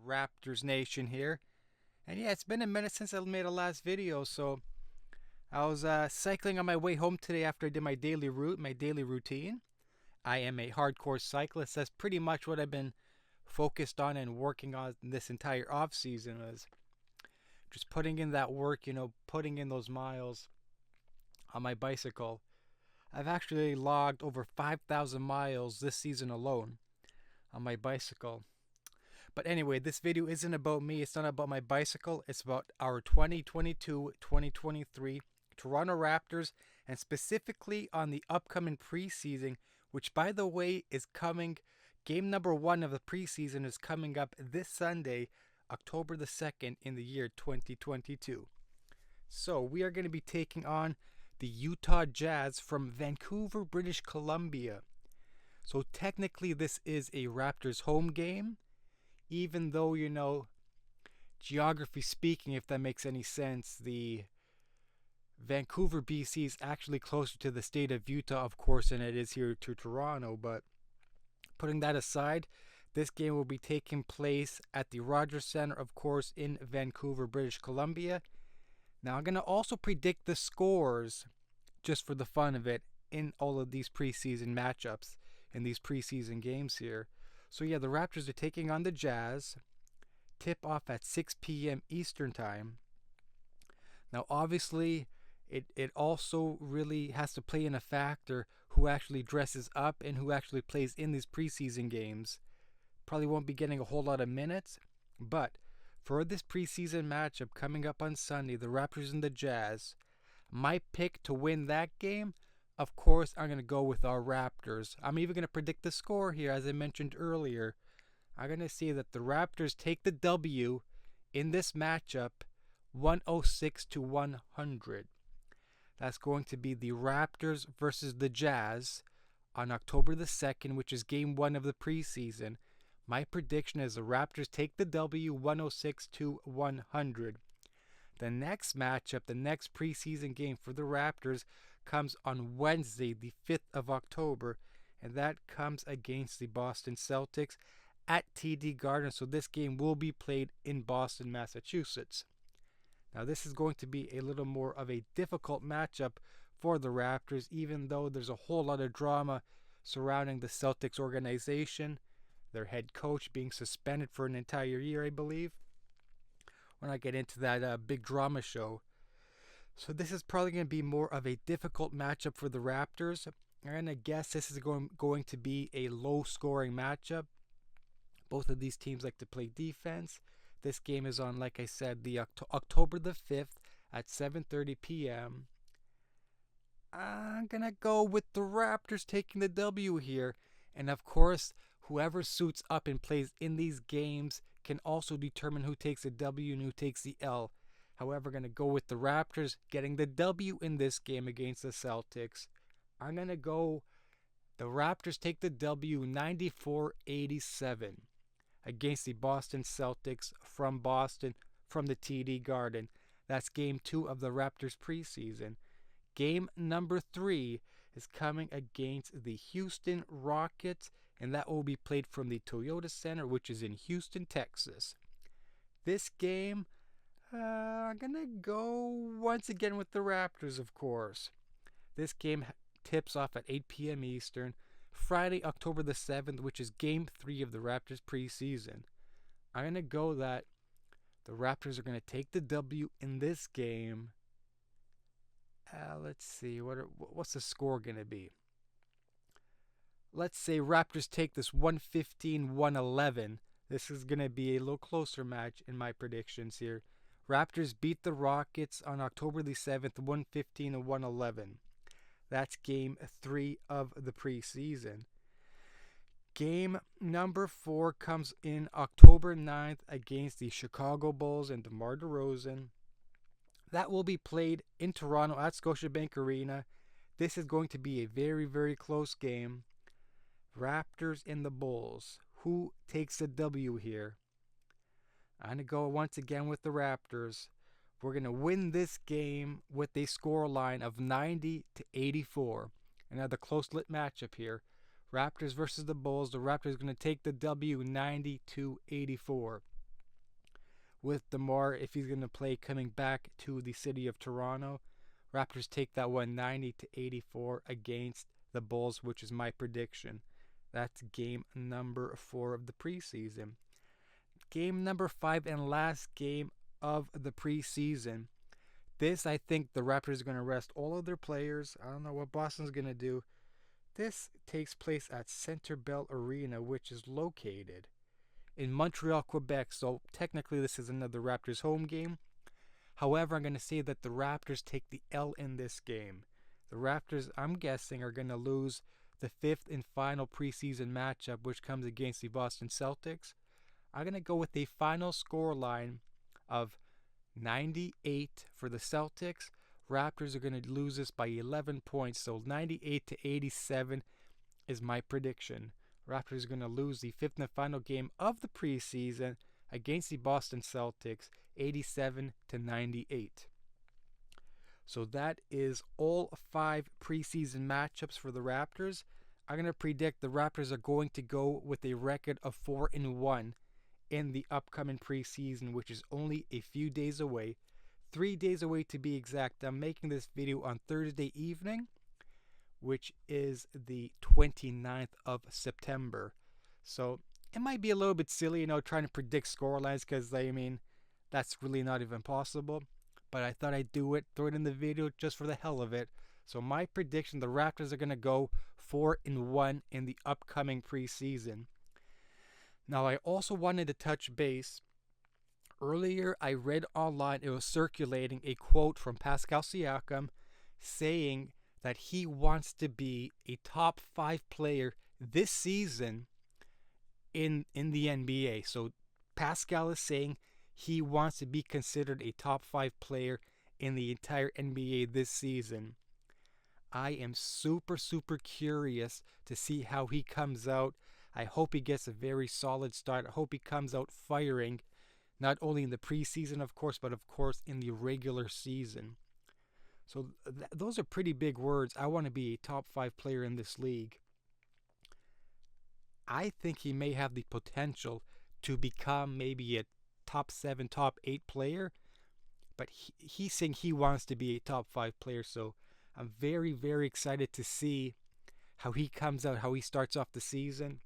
Raptors Nation here. And yeah, it's been a minute since I made a last video, so I was cycling on my way home today after I did my daily routine. I am a hardcore cyclist. That's pretty much what I've been focused on and working on this entire off season, is just putting in that work, putting in those miles on my bicycle. I've actually logged over 5,000 miles this season alone on my bicycle. But anyway, this video isn't about me. It's not about my bicycle. It's about our 2022-2023 Toronto Raptors, and specifically on the upcoming preseason, which, by the way, is coming. Game number 1 of the preseason is coming up this Sunday, October the 2nd, in the year 2022. So we are going to be taking on the Utah Jazz from Vancouver, British Columbia. So technically this is a Raptors home game, even though, geography speaking, if that makes any sense, the Vancouver, BC is actually closer to the state of Utah, of course, than it is here to Toronto. But putting that aside, this game will be taking place at the Rogers Centre, of course, in Vancouver, British Columbia. Now, I'm going to also predict the scores, just for the fun of it, in all of these preseason matchups, in these preseason games here. So yeah, the Raptors are taking on the Jazz. Tip off at 6 p.m. Eastern Time. Now, obviously, it also really has to play in a factor who actually dresses up and who actually plays in these preseason games. Probably won't be getting a whole lot of minutes, but for this preseason matchup coming up on Sunday, the Raptors and the Jazz, my pick to win that game, of course, I'm going to go with our Raptors. I'm even going to predict the score here, as I mentioned earlier. I'm going to say that the Raptors take the W in this matchup, 106-100. That's going to be the Raptors versus the Jazz on October the 2nd, which is game 1 of the preseason. My prediction is the Raptors take the W, 106-100. The next matchup, the next preseason game for the Raptors, comes on Wednesday, the 5th of October, and that comes against the Boston Celtics at TD Garden. So this game will be played in Boston, Massachusetts. Now, this is going to be a little more of a difficult matchup for the Raptors, even though there's a whole lot of drama surrounding the Celtics organization. Their head coach being suspended for an entire year, I believe. When I get into that big drama show. So this is probably going to be more of a difficult matchup for the Raptors. I'm going to guess this is going to be a low-scoring matchup. Both of these teams like to play defense. This game is on, like I said, the October the 5th at 7:30 p.m. I'm going to go with the Raptors taking the W here. And of course, whoever suits up and plays in these games can also determine who takes the W and who takes the L. However, going to go with the Raptors getting the W in this game against the Celtics. I'm going to go the Raptors take the W 94-87 against the Boston Celtics from Boston, from the TD Garden. That's game 2 of the Raptors preseason. Game number 3 is coming against the Houston Rockets, and that will be played from the Toyota Center, which is in Houston, Texas. This game, I'm going to go once again with the Raptors, of course. This game tips off at 8 p.m. Eastern, Friday, October the 7th, which is game 3 of the Raptors preseason. I'm going to go that the Raptors are going to take the W in this game. Let's see, what's the score going to be? Let's say Raptors take this 115-111. This is going to be a little closer match in my predictions here. Raptors beat the Rockets on October the 7th, 115-111. That's game 3 of the preseason. Game number 4 comes in October 9th against the Chicago Bulls and DeMar DeRozan. That will be played in Toronto at Scotiabank Arena. This is going to be a very, very close game. Raptors and the Bulls. Who takes the W here? I'm going to go once again with the Raptors. We're going to win this game with a score line of 90-84. Another close-lit matchup here. Raptors versus the Bulls. The Raptors are going to take the W 90-84. with DeMar if he's going to play coming back to the city of Toronto. Raptors take that one 90-84 against the Bulls, which is my prediction. That's game number 4 of the preseason. Game number 5 and last game of the preseason. This, I think the Raptors are going to rest all of their players. I don't know what Boston's going to do. This takes place at Centre Bell Arena, which is located in Montreal, Quebec. So technically this is another Raptors home game. However, I'm going to say that the Raptors take the L in this game. The Raptors, I'm guessing, are going to lose the 5th and final preseason matchup, which comes against the Boston Celtics. I'm going to go with a final score line of 98 for the Celtics. Raptors are going to lose this by 11 points, so 98-87 is my prediction. Raptors are going to lose the 5th and final game of the preseason against the Boston Celtics, 87-98. So that is all 5 preseason matchups for the Raptors. I'm going to predict the Raptors are going to go with a record of 4-1 in the upcoming preseason, which is only a few days away. 3 days away to be exact. I'm making this video on Thursday evening, which is the 29th of September. So it might be a little bit silly, trying to predict scorelines because, that's really not even possible. But I thought I'd do it, throw it in the video just for the hell of it. So my prediction, the Raptors are going to go 4-1 in the upcoming preseason. Now, I also wanted to touch base. Earlier, I read online, it was circulating a quote from Pascal Siakam saying that he wants to be a top 5 player this season in the NBA. So Pascal is saying he wants to be considered a top 5 player in the entire NBA this season. I am super, super curious to see how he comes out. I hope he gets a very solid start. I hope he comes out firing, not only in the preseason, of course, but of course in the regular season. So those are pretty big words. I want to be a top 5 player in this league. I think he may have the potential to become maybe a top 7, top 8 player, but he's saying he wants to be a top 5 player. So I'm very, very excited to see how he comes out, how he starts off the season.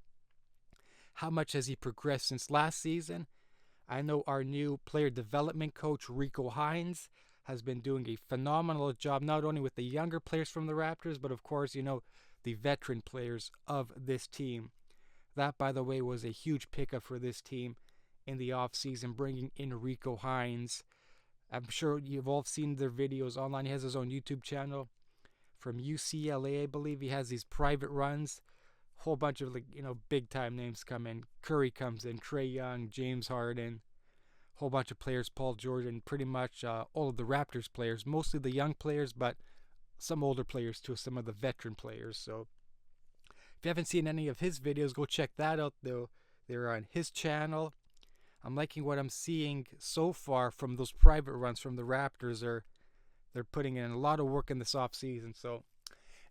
How much has he progressed since last season? I know our new player development coach, Rico Hines, has been doing a phenomenal job, not only with the younger players from the Raptors, but of course, the veteran players of this team. That, by the way, was a huge pickup for this team in the offseason, bringing in Rico Hines. I'm sure you've all seen their videos online. He has his own YouTube channel. From UCLA, I believe. He has these private runs. Whole bunch of big time names come in. Curry comes in, Trae Young, James Harden, whole bunch of players, Paul George, and pretty much all of the Raptors players, mostly the young players, but some older players too, some of the veteran players. So if you haven't seen any of his videos, go check that out though. They're on his channel. I'm liking what I'm seeing so far from those private runs from the Raptors. They're putting in a lot of work in this off season. So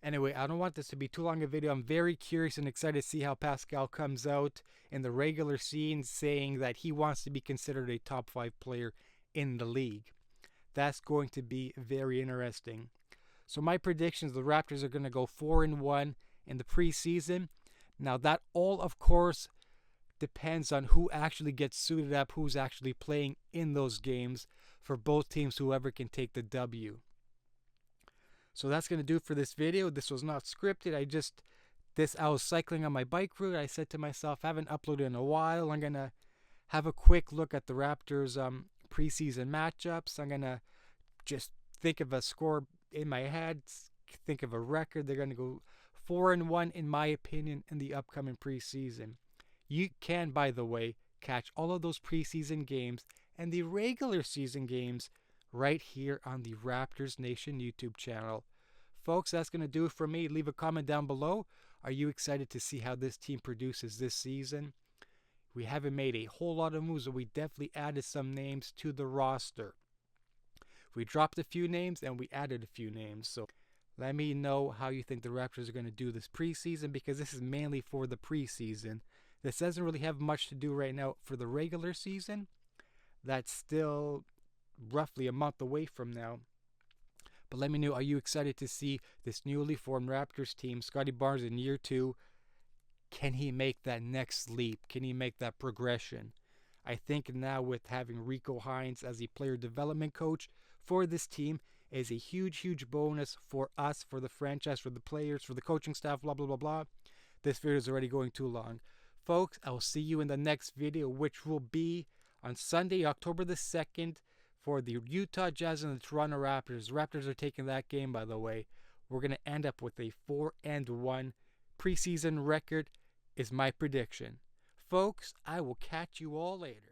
anyway, I don't want this to be too long a video. I'm very curious and excited to see how Pascal comes out in the regular scene, saying that he wants to be considered a top 5 player in the league. That's going to be very interesting. So my predictions, the Raptors are going to go 4-1 in the preseason. Now that all, of course, depends on who actually gets suited up, who's actually playing in those games for both teams, whoever can take the W. So that's going to do it for this video. This was not scripted. I was cycling on my bike route. I said to myself, I haven't uploaded in a while. I'm going to have a quick look at the Raptors preseason matchups. I'm going to just think of a score in my head, think of a record. They're going to go 4-1 in my opinion in the upcoming preseason. You can, by the way, catch all of those preseason games and the regular season games right here on the Raptors Nation YouTube channel. Folks, that's going to do it for me. Leave a comment down below. Are you excited to see how this team produces this season? We haven't made a whole lot of moves, but we definitely added some names to the roster. We dropped a few names and we added a few names. So let me know how you think the Raptors are going to do this preseason, because this is mainly for the preseason. This doesn't really have much to do right now for the regular season. That's still roughly a month away from now. But let me know, are you excited to see this newly formed Raptors team, Scottie Barnes in year 2? Can he make that next leap? Can he make that progression? I think now with having Rico Hines as a player development coach for this team is a huge, huge bonus for us, for the franchise, for the players, for the coaching staff, blah, blah, blah, blah. This video is already going too long. Folks, I will see you in the next video, which will be on Sunday, October the 2nd, for the Utah Jazz and the Toronto Raptors. Raptors are taking that game, by the way. We're going to end up with a 4-1 preseason record, is my prediction. Folks, I will catch you all later.